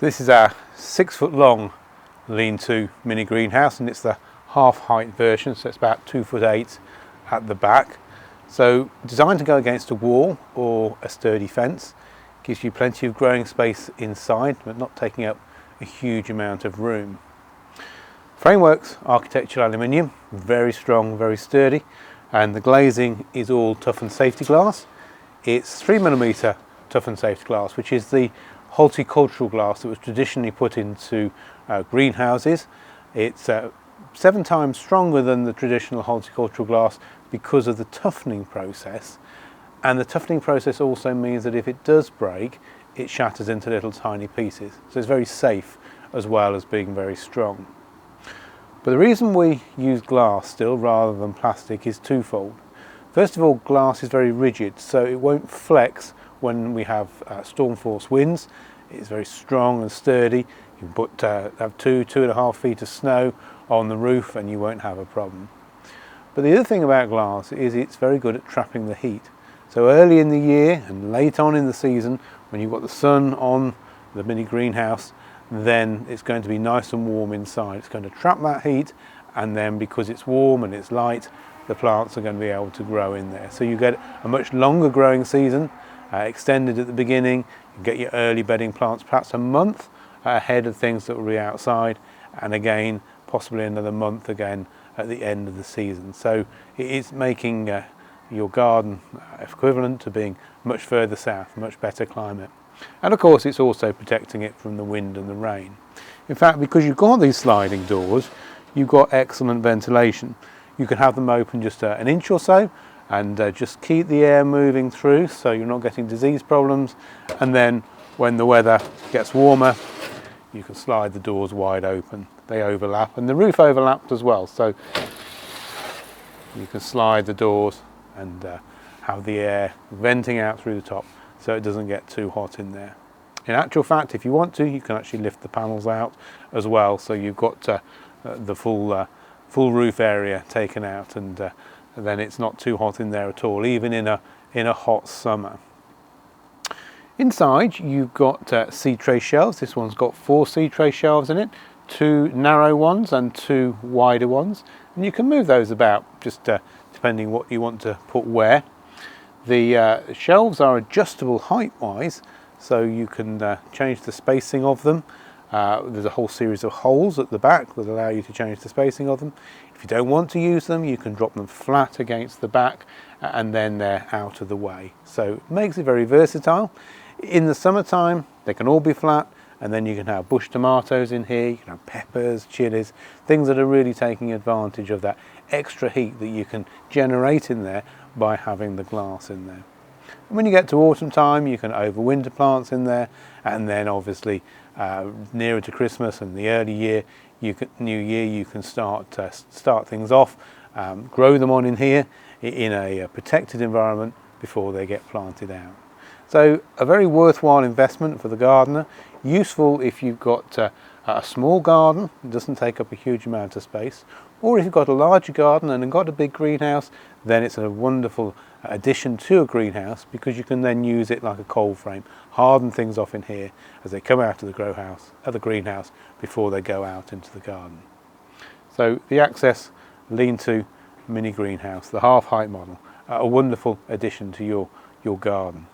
So this is our 6-foot long lean-to mini greenhouse, and it's the half height version, so it's about 2'8" at the back. So designed to go against a wall or a sturdy fence, gives you plenty of growing space inside but not taking up a huge amount of room. Framework's architectural aluminium, very strong, very sturdy, and the glazing is all toughened safety glass. It's 3mm toughened safety glass, which is the horticultural glass that was traditionally put into greenhouses. It's 7 times stronger than the traditional horticultural glass because of the toughening process, and the toughening process also means that if it does break, it shatters into little tiny pieces. So it's very safe as well as being very strong. But the reason we use glass still rather than plastic is twofold. First of all, glass is very rigid, so it won't flex when we have storm force winds. It's very strong and sturdy. You can put have 2.5 feet of snow on the roof and you won't have a problem. But the other thing about glass is it's very good at trapping the heat. So early in the year and late on in the season, when you've got the sun on the mini greenhouse, then it's going to be nice and warm inside. It's going to trap that heat, and then because it's warm and it's light, the plants are going to be able to grow in there. So you get a much longer growing season, extended at the beginning. You get your early bedding plants perhaps a month ahead of things that will be outside, and again possibly another month again at the end of the season. So it is making your garden equivalent to being much further south, much better climate. And of course it's also protecting it from the wind and the rain. In fact, because you've got these sliding doors, you've got excellent ventilation. You can have them open just an inch or so and just keep the air moving through so you're not getting disease problems. And then when the weather gets warmer, you can slide the doors wide open. They overlap, and the roof overlapped as well, so you can slide the doors and have the air venting out through the top so it doesn't get too hot in there. In actual fact, if you want to, you can actually lift the panels out as well, so you've got the full roof area taken out, and then it's not too hot in there at all, even in a hot summer. Inside you've got seed tray shelves. This one's got 4 seed tray shelves in it, 2 narrow ones and 2 wider ones, and you can move those about just depending what you want to put where. The shelves are adjustable height wise, so you can change the spacing of them. There's a whole series of holes at the back that allow you to change the spacing of them. If you don't want to use them, you can drop them flat against the back and then they're out of the way. So it makes it very versatile. In the summertime, they can all be flat, and then you can have bush tomatoes in here, you can have peppers, chilies, things that are really taking advantage of that extra heat that you can generate in there by having the glass in there. And when you get to autumn time, you can overwinter plants in there, and then obviously nearer to Christmas and the early year, New Year, you can start things off, grow them on in here in a protected environment before they get planted out. So a very worthwhile investment for the gardener, useful if you've got a small garden, it doesn't take up a huge amount of space, or if you've got a larger garden and got a big greenhouse, then it's a wonderful addition to a greenhouse because you can then use it like a cold frame, harden things off in here as they come out of the greenhouse before they go out into the garden. So the Access lean-to mini greenhouse, the half height model, a wonderful addition to your garden.